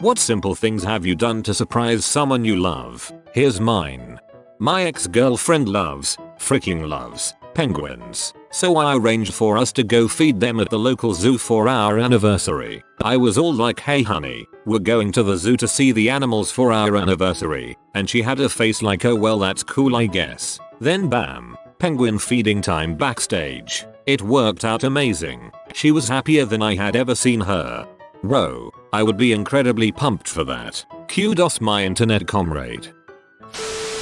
What simple things have you done to surprise someone you love? Here's mine. My ex-girlfriend freaking loves penguins. So I arranged for us to go feed them at the local zoo for our anniversary. I was all like, hey honey, we're going to the zoo to see the animals for our anniversary. And she had a face like, oh well that's cool I guess. Then bam, penguin feeding time backstage. It worked out amazing. She was happier than I had ever seen her. Bro, I would be incredibly pumped for that. Kudos my internet comrade.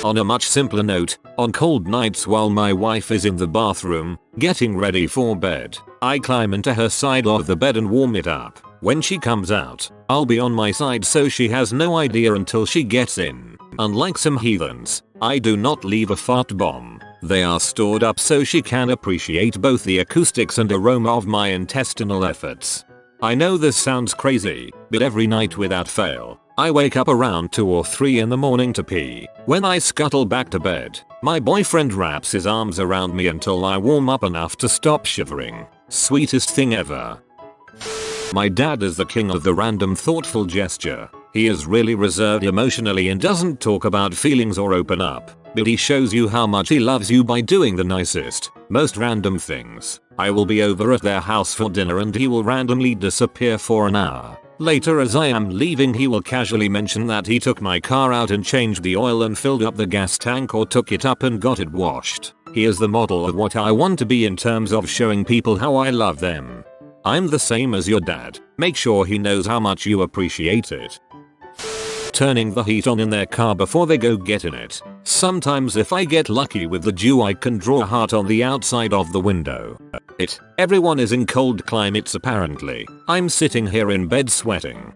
On a much simpler note, on cold nights while my wife is in the bathroom, getting ready for bed, I climb into her side of the bed and warm it up. When she comes out, I'll be on my side so she has no idea until she gets in. Unlike some heathens, I do not leave a fart bomb. They are stored up so she can appreciate both the acoustics and aroma of my intestinal efforts. I know this sounds crazy, but every night without fail, I wake up around 2 or 3 in the morning to pee. When I scuttle back to bed, my boyfriend wraps his arms around me until I warm up enough to stop shivering. Sweetest thing ever. My dad is the king of the random thoughtful gesture. He is really reserved emotionally and doesn't talk about feelings or open up, but he shows you how much he loves you by doing the nicest, most random things. I will be over at their house for dinner and he will randomly disappear for an hour. Later as I am leaving he will casually mention that he took my car out and changed the oil and filled up the gas tank or took it up and got it washed. He is the model of what I want to be in terms of showing people how I love them. I'm the same as your dad. Make sure he knows how much you appreciate it. Turning the heat on in their car before they go get in it. Sometimes if I get lucky with the dew I can draw a heart on the outside of the window. Everyone is in cold climates apparently. I'm sitting here in bed sweating.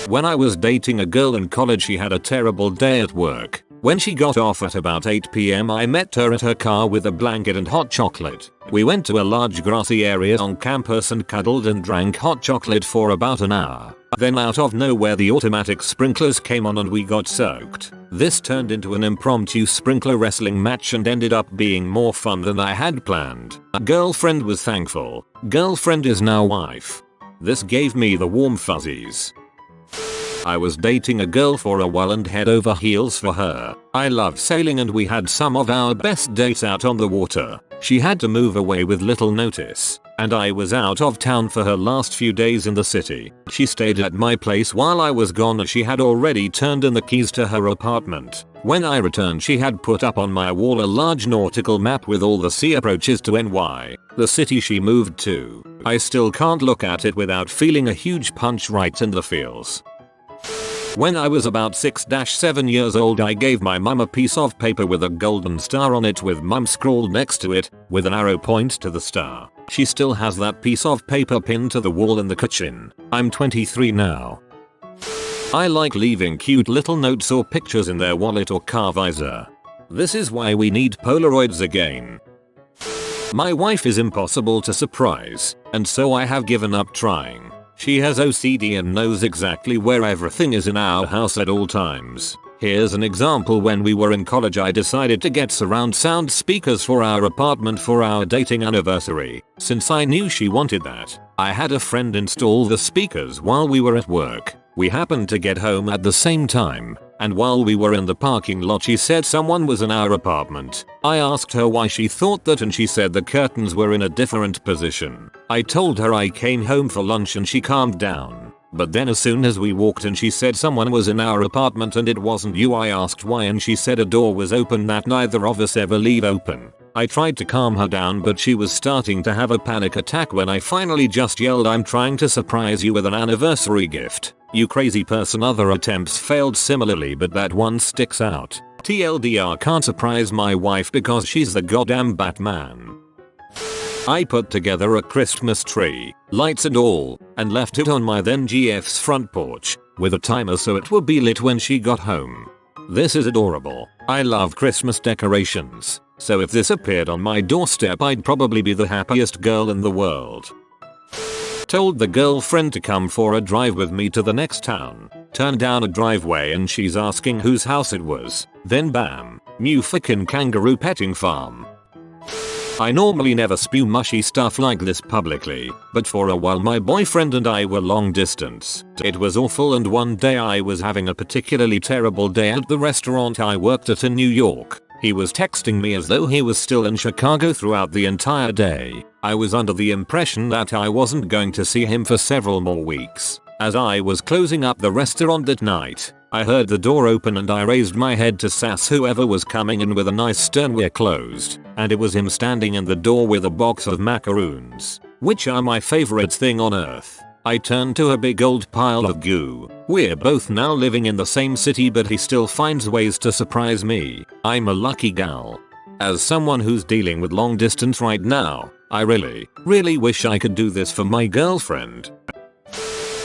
When I was dating a girl in college she had a terrible day at work. When she got off at about 8 PM I met her at her car with a blanket and hot chocolate. We went to a large grassy area on campus and cuddled and drank hot chocolate for about an hour. Then out of nowhere the automatic sprinklers came on and we got soaked. This turned into an impromptu sprinkler wrestling match and ended up being more fun than I had planned. Girlfriend was thankful. Girlfriend is now wife. This gave me the warm fuzzies. I was dating a girl for a while and head over heels for her. I love sailing and we had some of our best dates out on the water. She had to move away with little notice, and I was out of town for her last few days in the city. She stayed at my place while I was gone and she had already turned in the keys to her apartment. When I returned she had put up on my wall a large nautical map with all the sea approaches to NY, the city she moved to. I still can't look at it without feeling a huge punch right in the feels. When I was about 6-7 years old I gave my mum a piece of paper with a golden star on it with mum scrawled next to it, with an arrow point to the star. She still has that piece of paper pinned to the wall in the kitchen. I'm 23 now. I like leaving cute little notes or pictures in their wallet or car visor. This is why we need Polaroids again. My wife is impossible to surprise, and so I have given up trying. She has OCD and knows exactly where everything is in our house at all times. Here's an example. When we were in college I decided to get surround sound speakers for our apartment for our dating anniversary. Since I knew she wanted that, I had a friend install the speakers while we were at work. We happened to get home at the same time, and while we were in the parking lot she said someone was in our apartment. I asked her why she thought that and she said the curtains were in a different position. I told her I came home for lunch and she calmed down. But then as soon as we walked in she said someone was in our apartment and it wasn't you. I asked why and she said a door was open that neither of us ever leave open. I tried to calm her down but she was starting to have a panic attack when I finally just yelled, I'm trying to surprise you with an anniversary gift. You crazy person. Other attempts failed similarly but that one sticks out. TLDR, can't surprise my wife because she's the goddamn Batman. I put together a Christmas tree, lights and all, and left it on my then GF's front porch, with a timer so it would be lit when she got home. This is adorable. I love Christmas decorations, so if this appeared on my doorstep I'd probably be the happiest girl in the world. Told the girlfriend to come for a drive with me to the next town. Turned down a driveway and she's asking whose house it was. Then bam, new fucking kangaroo petting farm. I normally never spew mushy stuff like this publicly, but for a while my boyfriend and I were long distance. It was awful, and one day I was having a particularly terrible day at the restaurant I worked at in New York. He was texting me as though he was still in Chicago throughout the entire day. I was under the impression that I wasn't going to see him for several more weeks. As I was closing up the restaurant at night, I heard the door open and I raised my head to sass whoever was coming in with a nice stern "We're closed," and it was him standing in the door with a box of macaroons, which are my favorite thing on earth. I turned to a big old pile of goo. We're both now living in the same city, but he still finds ways to surprise me. I'm a lucky gal. As someone who's dealing with long distance right now, I really wish I could do this for my girlfriend.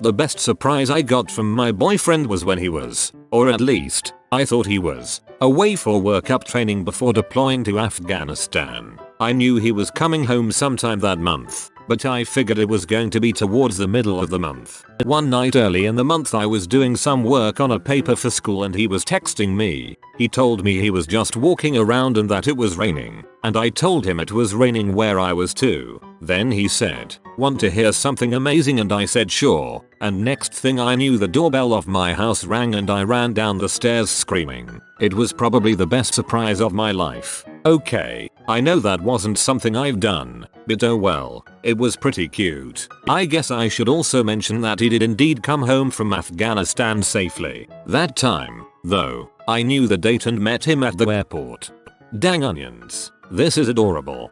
The best surprise I got from my boyfriend was when he was, or at least, I thought he was, away for workup training before deploying to Afghanistan. I knew he was coming home sometime that month, but I figured it was going to be towards the middle of the month. One night early in the month I was doing some work on a paper for school and he was texting me. He told me he was just walking around and that it was raining, and I told him it was raining where I was too. Then he said, "Want to hear something amazing?" and I said sure, and next thing I knew the doorbell of my house rang and I ran down the stairs screaming. It was probably the best surprise of my life. Okay, I know that wasn't something I've done, but oh well, it was pretty cute. I guess I should also mention that he did indeed come home from Afghanistan safely. That time, though, I knew the date and met him at the airport. Dang onions, this is adorable.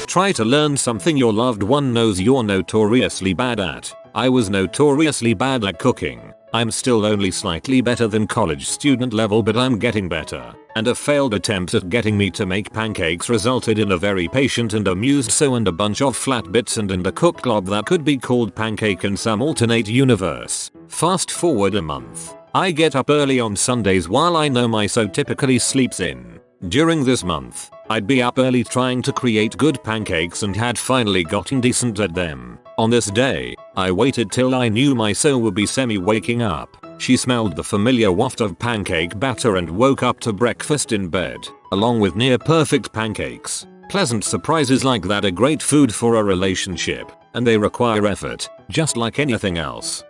Try to learn something your loved one knows you're notoriously bad at. I was notoriously bad at cooking. I'm still only slightly better than college student level, but I'm getting better. And a failed attempt at getting me to make pancakes resulted in a very patient and amused so and a bunch of flat bits and a cook glob that could be called pancake in some alternate universe. Fast forward a month. I get up early on Sundays while I know my so typically sleeps in. During this month, I'd be up early trying to create good pancakes and had finally gotten decent at them. On this day, I waited till I knew my so would be semi-waking up. She smelled the familiar waft of pancake batter and woke up to breakfast in bed, along with near-perfect pancakes. Pleasant surprises like that are great food for a relationship, and they require effort, just like anything else.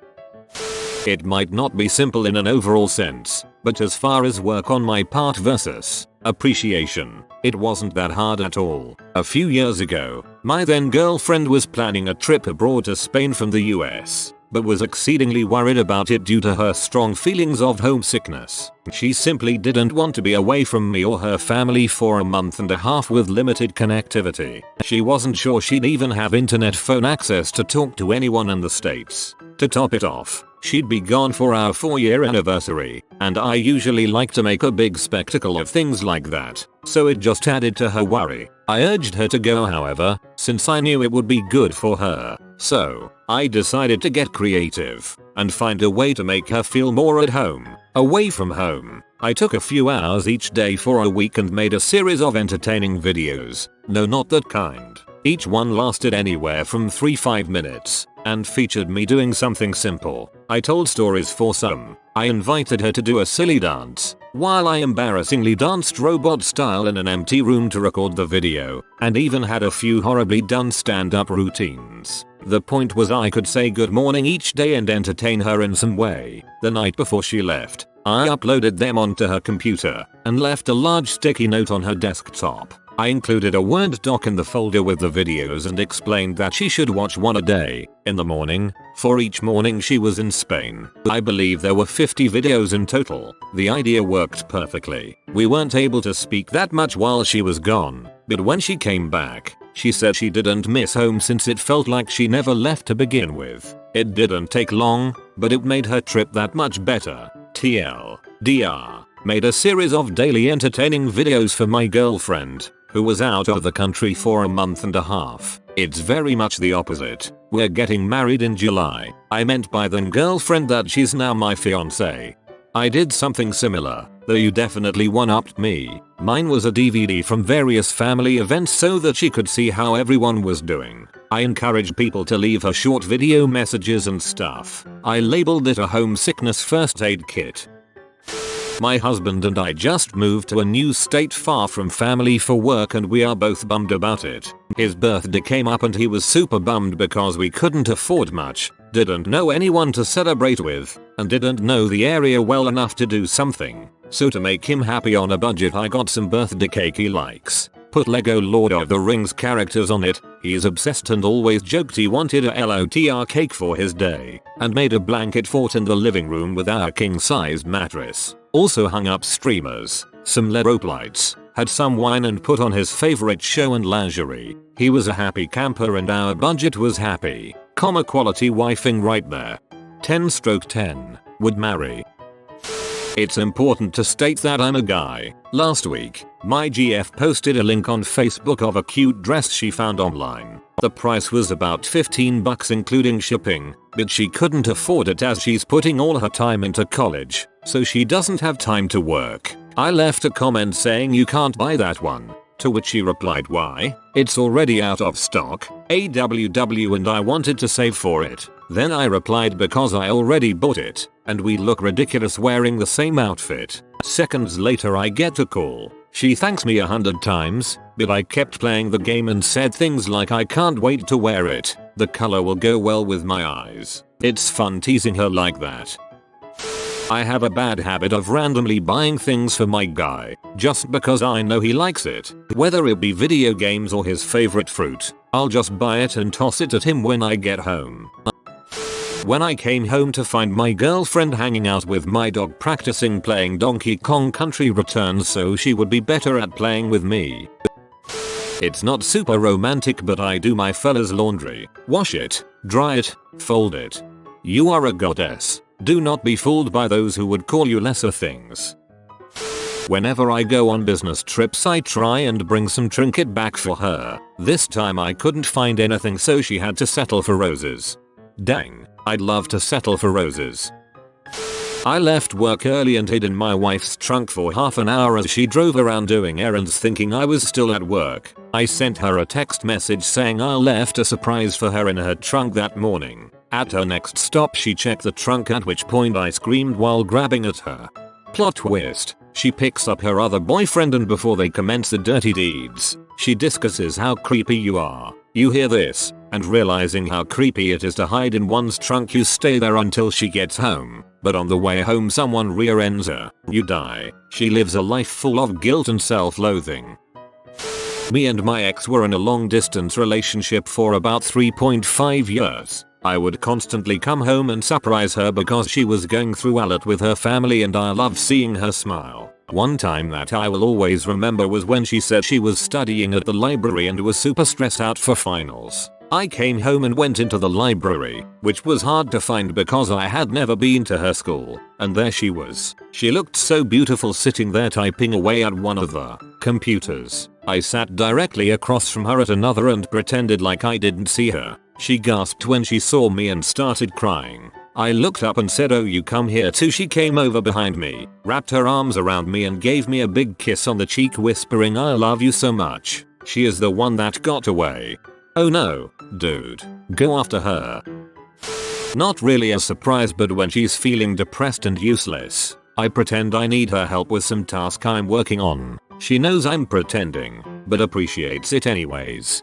It might not be simple in an overall sense, but as far as work on my part versus appreciation, it wasn't that hard at all. A few years ago, my then girlfriend was planning a trip abroad to Spain from the US, but was exceedingly worried about it due to her strong feelings of homesickness. She simply didn't want to be away from me or her family for a month and a half with limited connectivity. She wasn't sure she'd even have internet phone access to talk to anyone in the States. To top it off, she'd be gone for our 4-year anniversary, and I usually like to make a big spectacle of things like that, so it just added to her worry. I urged her to go, however, since I knew it would be good for her. So, I decided to get creative and find a way to make her feel more at home, away from home. I took a few hours each day for a week and made a series of entertaining videos. No, not that kind. Each one lasted anywhere from 3-5 minutes and featured me doing something simple. I told stories for some. I invited her to do a silly dance, while I embarrassingly danced robot style in an empty room to record the video, and even had a few horribly done stand-up routines. The point was I could say good morning each day and entertain her in some way. The night before she left, I uploaded them onto her computer and left a large sticky note on her desktop. I included a Word doc in the folder with the videos and explained that she should watch one a day, in the morning, for each morning she was in Spain. I believe there were 50 videos in total. The idea worked perfectly. We weren't able to speak that much while she was gone, but when she came back, she said she didn't miss home since it felt like she never left to begin with. It didn't take long, but it made her trip that much better. TLDR. Made a series of daily entertaining videos for my girlfriend, who was out of the country for a month and a half. It's very much the opposite. We're getting married in July. I meant by then girlfriend that she's now my fiance. I did something similar, though you definitely one-upped me. Mine was a DVD from various family events so that she could see how everyone was doing. I encouraged people to leave her short video messages and stuff. I labeled it a homesickness first aid kit. My husband and I just moved to a new state far from family for work and we are both bummed about it. His birthday came up and he was super bummed because we couldn't afford much, didn't know anyone to celebrate with, and didn't know the area well enough to do something. So to make him happy on a budget I got some birthday cake he likes. Put Lego Lord of the Rings characters on it. He's obsessed and always joked he wanted a LOTR cake for his day, and made a blanket fort in the living room with our king-sized mattress. Also hung up streamers, some LED rope lights, had some wine and put on his favorite show and lingerie. He was a happy camper and our budget was happy. Quality wifing right there. 10/10. Would marry. It's important to state that I'm a guy. Last week, my GF posted a link on Facebook of a cute dress she found online. The price was about $15 including shipping, but she couldn't afford it as she's putting all her time into college, so she doesn't have time to work. I left a comment saying you can't buy that one, to which she replied why? It's already out of stock, AWW and I wanted to save for it. Then I replied because I already bought it, and we look ridiculous wearing the same outfit. Seconds later I get a call. She thanks me 100 times, but I kept playing the game and said things like I can't wait to wear it, the color will go well with my eyes. It's fun teasing her like that. I have a bad habit of randomly buying things for my guy, just because I know he likes it. Whether it be video games or his favorite fruit, I'll just buy it and toss it at him when I get home. When I came home to find my girlfriend hanging out with my dog practicing playing Donkey Kong Country Returns so she would be better at playing with me. It's not super romantic but I do my fella's laundry, wash it, dry it, fold it. You are a goddess. Do not be fooled by those who would call you lesser things. Whenever I go on business trips I try and bring some trinket back for her. This time I couldn't find anything so she had to settle for roses. Dang, I'd love to settle for roses. I left work early and hid in my wife's trunk for half an hour as she drove around doing errands thinking I was still at work. I sent her a text message saying I left a surprise for her in her trunk that morning. At her next stop she checked the trunk at which point I screamed while grabbing at her. Plot twist, she picks up her other boyfriend and before they commence the dirty deeds, she discusses how creepy you are. You hear this, and realizing how creepy it is to hide in one's trunk you stay there until she gets home, but on the way home someone rear-ends her. You die. She lives a life full of guilt and self-loathing. Me and my ex were in a long-distance relationship for about 3.5 years. I would constantly come home and surprise her because she was going through a lot with her family and I loved seeing her smile. One time that I will always remember was when she said she was studying at the library and was super stressed out for finals. I came home and went into the library, which was hard to find because I had never been to her school, and there she was. She looked so beautiful sitting there typing away at one of the computers. I sat directly across from her at another and pretended like I didn't see her. She gasped when she saw me and started crying. I looked up and said, "Oh, you come here too." She came over behind me, wrapped her arms around me and gave me a big kiss on the cheek whispering, "I love you so much." She is the one that got away. Oh no, dude. Go after her. Not really a surprise, but when she's feeling depressed and useless, I pretend I need her help with some task I'm working on. She knows I'm pretending, but appreciates it anyways.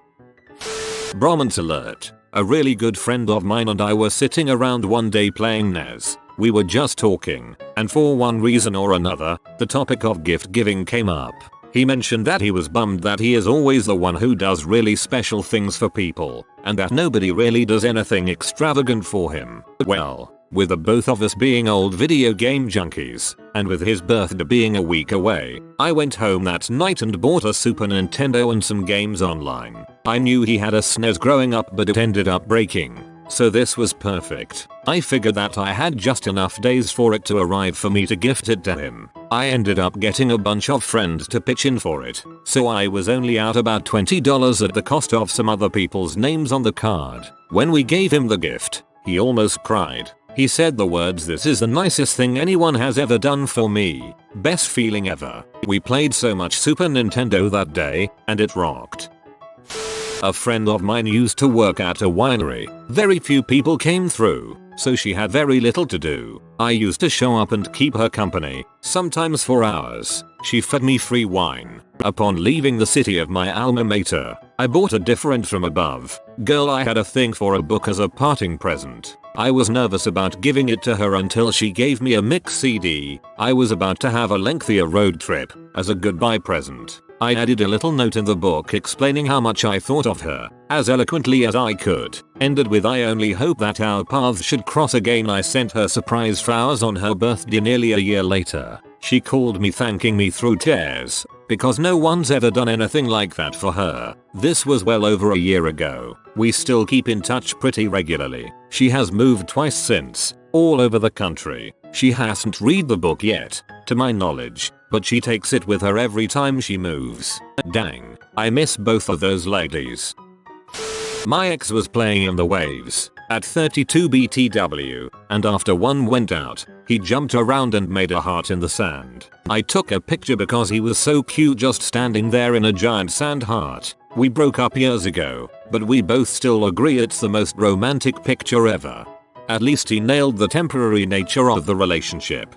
Bromance alert. A really good friend of mine and I were sitting around one day playing NES. We were just talking, and for one reason or another, the topic of gift giving came up. He mentioned that he was bummed that he is always the one who does really special things for people, and that nobody really does anything extravagant for him. Well, with the both of us being old video game junkies, and with his birthday being a week away, I went home that night and bought a Super Nintendo and some games online. I knew he had a SNES growing up but it ended up breaking, so this was perfect. I figured that I had just enough days for it to arrive for me to gift it to him. I ended up getting a bunch of friends to pitch in for it, so I was only out about $20 at the cost of some other people's names on the card. When we gave him the gift, he almost cried. He said the words, "This is the nicest thing anyone has ever done for me. Best feeling ever." We played so much Super Nintendo that day, and it rocked. A friend of mine used to work at a winery. Very few people came through, so she had very little to do. I used to show up and keep her company, sometimes for hours. She fed me free wine. Upon leaving the city of my alma mater, I bought a different from above girl I had a thing for a book as a parting present. I was nervous about giving it to her until she gave me a mix CD. I was about to have a lengthier road trip as a goodbye present. I added a little note in the book explaining how much I thought of her, as eloquently as I could. Ended with I only hope that our paths should cross again. I sent her surprise flowers on her birthday nearly a year later. She called me thanking me through tears, because no one's ever done anything like that for her. This was well over a year ago. We still keep in touch pretty regularly. She has moved twice since, all over the country. She hasn't read the book yet, to my knowledge, but she takes it with her every time she moves. Dang, I miss both of those ladies. My ex was playing in the waves at 32 BTW, and after one went out, he jumped around and made a heart in the sand. I took a picture because he was so cute just standing there in a giant sand heart. We broke up years ago, but we both still agree it's the most romantic picture ever. At least he nailed the temporary nature of the relationship.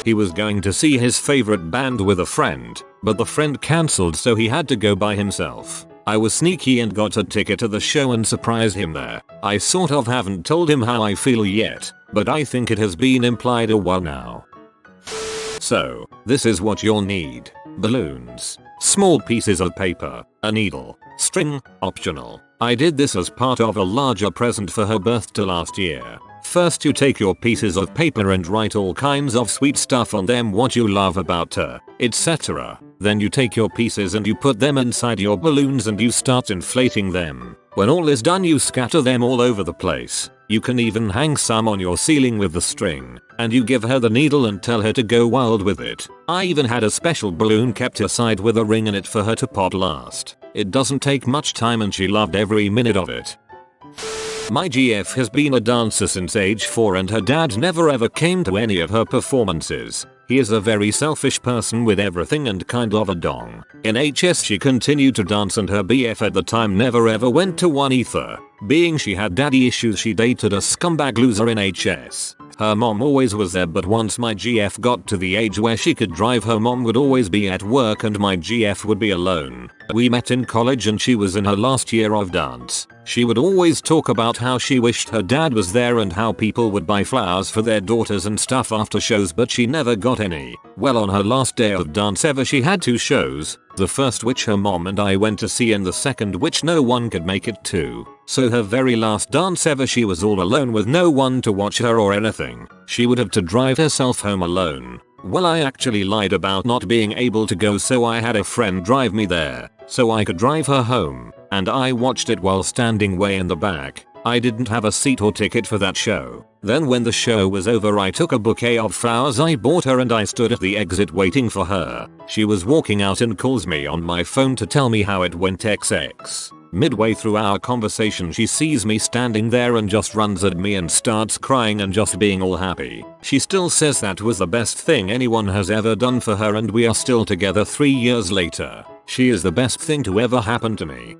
He was going to see his favorite band with a friend, but the friend cancelled, so he had to go by himself. I was sneaky and got a ticket to the show and surprised him there. I sort of haven't told him how I feel yet, but I think it has been implied a while now. So, this is what you'll need. Balloons, small pieces of paper, a needle, string, optional. I did this as part of a larger present for her birthday last year. First you take your pieces of paper and write all kinds of sweet stuff on them, what you love about her, etc. Then you take your pieces and you put them inside your balloons and you start inflating them. When all is done you scatter them all over the place. You can even hang some on your ceiling with the string, and you give her the needle and tell her to go wild with it. I even had a special balloon kept aside with a ring in it for her to pop last. It doesn't take much time and she loved every minute of it. My GF has been a dancer since age 4 and her dad never ever came to any of her performances. He is a very selfish person with everything and kind of a dong. In HS she continued to dance and her BF at the time never ever went to one either. Being she had daddy issues, she dated a scumbag loser in HS. Her mom always was there, but once my GF got to the age where she could drive, her mom would always be at work and my GF would be alone. We met in college and she was in her last year of dance. She would always talk about how she wished her dad was there and how people would buy flowers for their daughters and stuff after shows, but she never got any. Well, on her last day of dance ever she had 2 shows, the first which her mom and I went to see and the second which no one could make it to. So her very last dance ever she was all alone with no one to watch her or anything. She would have to drive herself home alone. Well, I actually lied about not being able to go, so I had a friend drive me there so I could drive her home, and I watched it while standing way in the back. I didn't have a seat or ticket for that show. Then when the show was over I took a bouquet of flowers I bought her and I stood at the exit waiting for her. She was walking out and calls me on my phone to tell me how it went XX. Midway through our conversation she sees me standing there and just runs at me and starts crying and just being all happy. She still says that was the best thing anyone has ever done for her and we are still together 3 years later. She is the best thing to ever happen to me.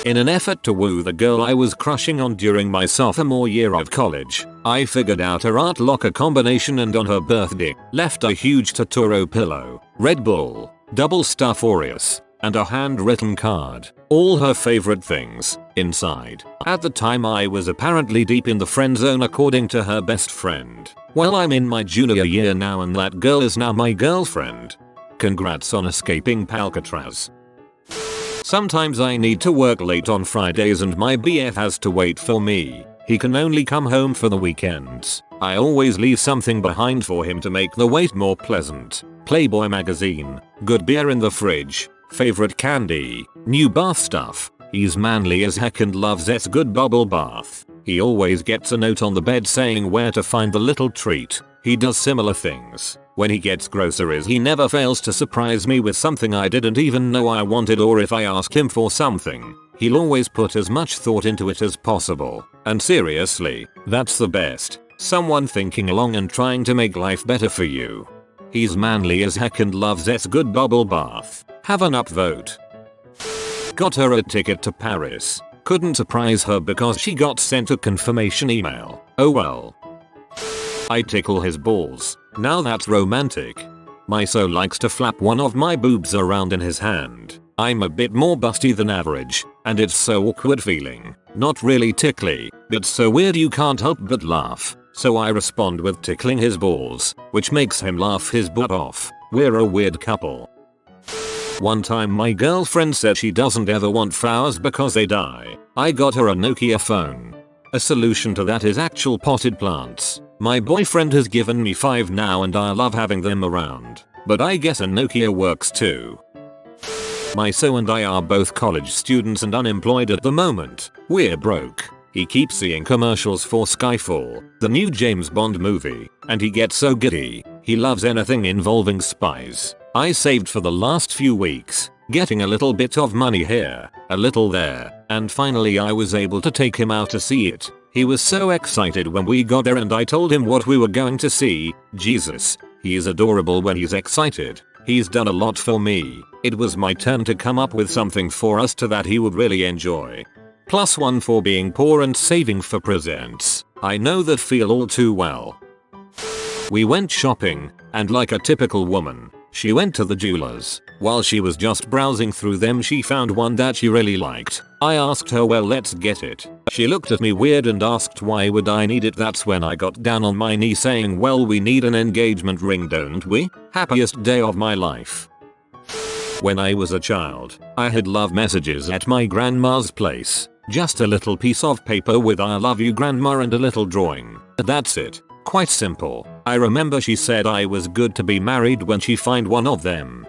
In an effort to woo the girl I was crushing on during my sophomore year of college, I figured out her art locker combination and on her birthday left a huge Totoro pillow, Red Bull, double stuff Oreos, and a handwritten card, all her favorite things, inside. At the time I was apparently deep in the friend zone according to her best friend. Well, I'm in my junior year now and that girl is now my girlfriend. Congrats on escaping Alcatraz. Sometimes I need to work late on Fridays and my BF has to wait for me. He can only come home for the weekends. I always leave something behind for him to make the wait more pleasant. Playboy magazine, good beer in the fridge, favorite candy, new bath stuff. He's manly as heck and loves its good bubble bath. He always gets a note on the bed saying where to find the little treat. He does similar things. When he gets groceries he never fails to surprise me with something I didn't even know I wanted, or if I ask him for something, he'll always put as much thought into it as possible. And seriously, that's the best. Someone thinking along and trying to make life better for you. He's manly as heck and loves its good bubble bath. Have an upvote. Got her a ticket to Paris. Couldn't surprise her because she got sent a confirmation email. Oh well. I tickle his balls. Now that's romantic. My so likes to flap one of my boobs around in his hand. I'm a bit more busty than average, and it's so awkward feeling. Not really tickly, but so weird you can't help but laugh. So I respond with tickling his balls, which makes him laugh his butt off. We're a weird couple. One time my girlfriend said she doesn't ever want flowers because they die. I got her a Nokia phone. A solution to that is actual potted plants. My boyfriend has given me 5 now and I love having them around. But I guess a Nokia works too. My so and I are both college students and unemployed at the moment. We're broke. He keeps seeing commercials for Skyfall, the new James Bond movie, and he gets so giddy. He loves anything involving spies. I saved for the last few weeks, getting a little bit of money here, a little there, and finally I was able to take him out to see it. He was so excited when we got there and I told him what we were going to see. Jesus, he is adorable when he's excited. He's done a lot for me. It was my turn to come up with something for us to that he would really enjoy. +1 for being poor and saving for presents. I know that feel all too well. We went shopping, and like a typical woman, she went to the jewelers. While she was just browsing through them she found one that she really liked. I asked her, well, let's get it. She looked at me weird and asked why would I need it. That's when I got down on my knee saying, well, we need an engagement ring, don't we? Happiest day of my life. When I was a child, I had love messages at my grandma's place. Just a little piece of paper with I love you grandma and a little drawing. That's it. Quite simple. I remember she said I was good to be married when she find one of them.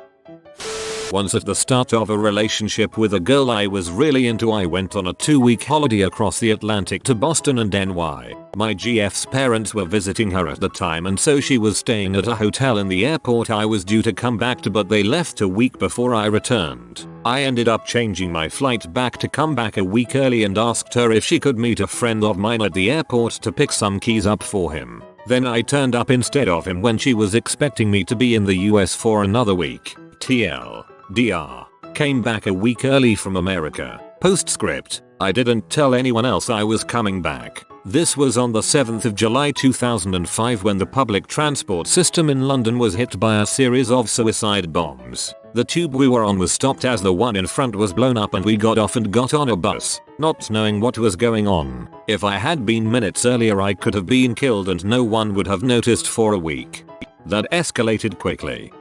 Once at the start of a relationship with a girl I was really into, I went on a 2-week holiday across the Atlantic to Boston and NY. My GF's parents were visiting her at the time and so she was staying at a hotel in the airport I was due to come back to, but they left a week before I returned. I ended up changing my flight back to come back a week early and asked her if she could meet a friend of mine at the airport to pick some keys up for him. Then I turned up instead of him when she was expecting me to be in the US for another week. TLDR. Came back a week early from America. Postscript. I didn't tell anyone else I was coming back. This was on the 7th of July 2005 when the public transport system in London was hit by a series of suicide bombs. The tube we were on was stopped as the one in front was blown up and we got off and got on a bus, not knowing what was going on. If I had been minutes earlier I could have been killed and no one would have noticed for a week. That escalated quickly.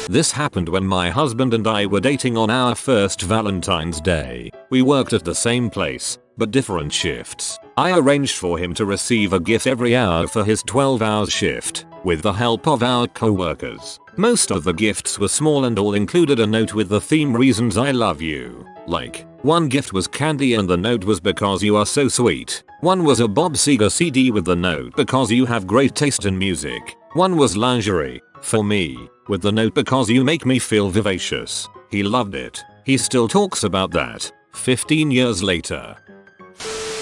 This happened when my husband and I were dating on our first Valentine's Day. We worked at the same place, but different shifts. I arranged for him to receive a gift every hour for his 12-hour shift, with the help of our co-workers. Most of the gifts were small and all included a note with the theme reasons I love you. Like, one gift was candy and the note was because you are so sweet. One was a Bob Seger CD with the note because you have great taste in music. One was lingerie, for me, with the note because you make me feel vivacious. He loved it. He still talks about that, 15 years later.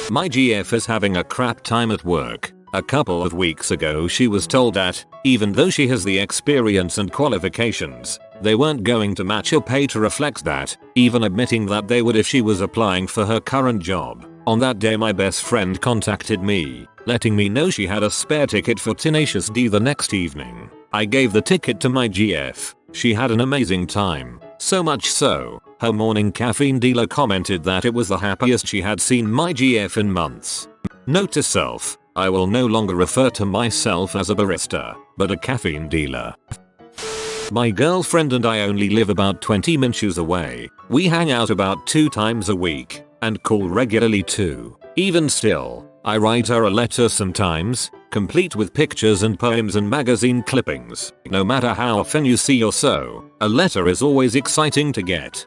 My GF is having a crap time at work. A couple of weeks ago she was told that, even though she has the experience and qualifications, they weren't going to match her pay to reflect that, even admitting that they would if she was applying for her current job. On that day my best friend contacted me, letting me know she had a spare ticket for Tenacious D the next evening. I gave the ticket to my GF. She had an amazing time. So much so, her morning caffeine dealer commented that it was the happiest she had seen my GF in months. Note to self, I will no longer refer to myself as a barista, but a caffeine dealer. My girlfriend and I only live about 20 minutes away. We hang out about 2 times a week, and call regularly too. Even still, I write her a letter sometimes, complete with pictures and poems and magazine clippings. No matter how often you see or so, a letter is always exciting to get.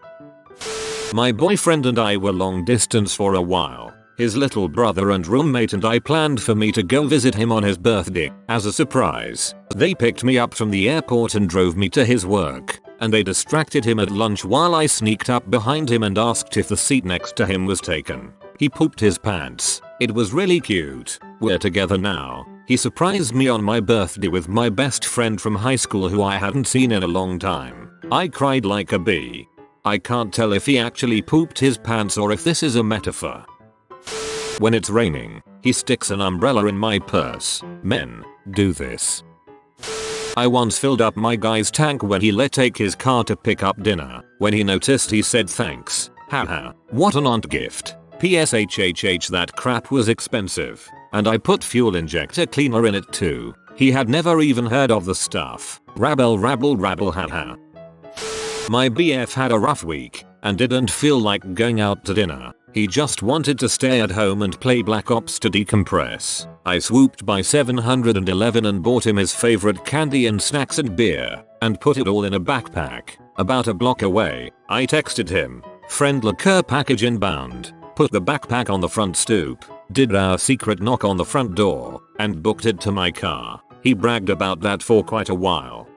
My boyfriend and I were long distance for a while. His little brother and roommate and I planned for me to go visit him on his birthday. As a surprise, they picked me up from the airport and drove me to his work, and they distracted him at lunch while I sneaked up behind him and asked if the seat next to him was taken. He pooped his pants. It was really cute. We're together now. He surprised me on my birthday with my best friend from high school who I hadn't seen in a long time. I cried like a bee. I can't tell if he actually pooped his pants or if this is a metaphor. When it's raining, he sticks an umbrella in my purse. Men do this. I once filled up my guy's tank when he let take his car to pick up dinner. When he noticed, he said thanks. Haha, what an aunt gift. PSHHH, that crap was expensive. And I put fuel injector cleaner in it too. He had never even heard of the stuff. Rabble rabble rabble, haha. My BF had a rough week and didn't feel like going out to dinner. He just wanted to stay at home and play Black Ops to decompress. I swooped by 711 and bought him his favorite candy and snacks and beer, and put it all in a backpack. About a block away, I texted him, "Friend, liquor package inbound." Put the backpack on the front stoop, did our secret knock on the front door, and booked it to my car. He bragged about that for quite a while.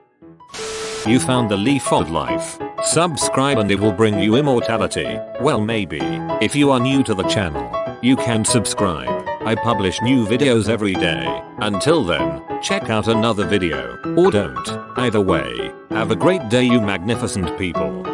You found the leaf of life. Subscribe and it will bring you immortality. Well, maybe. If you are new to the channel, you can subscribe. I publish new videos every day. Until then, check out another video. Or don't. Either way, have a great day, you magnificent people.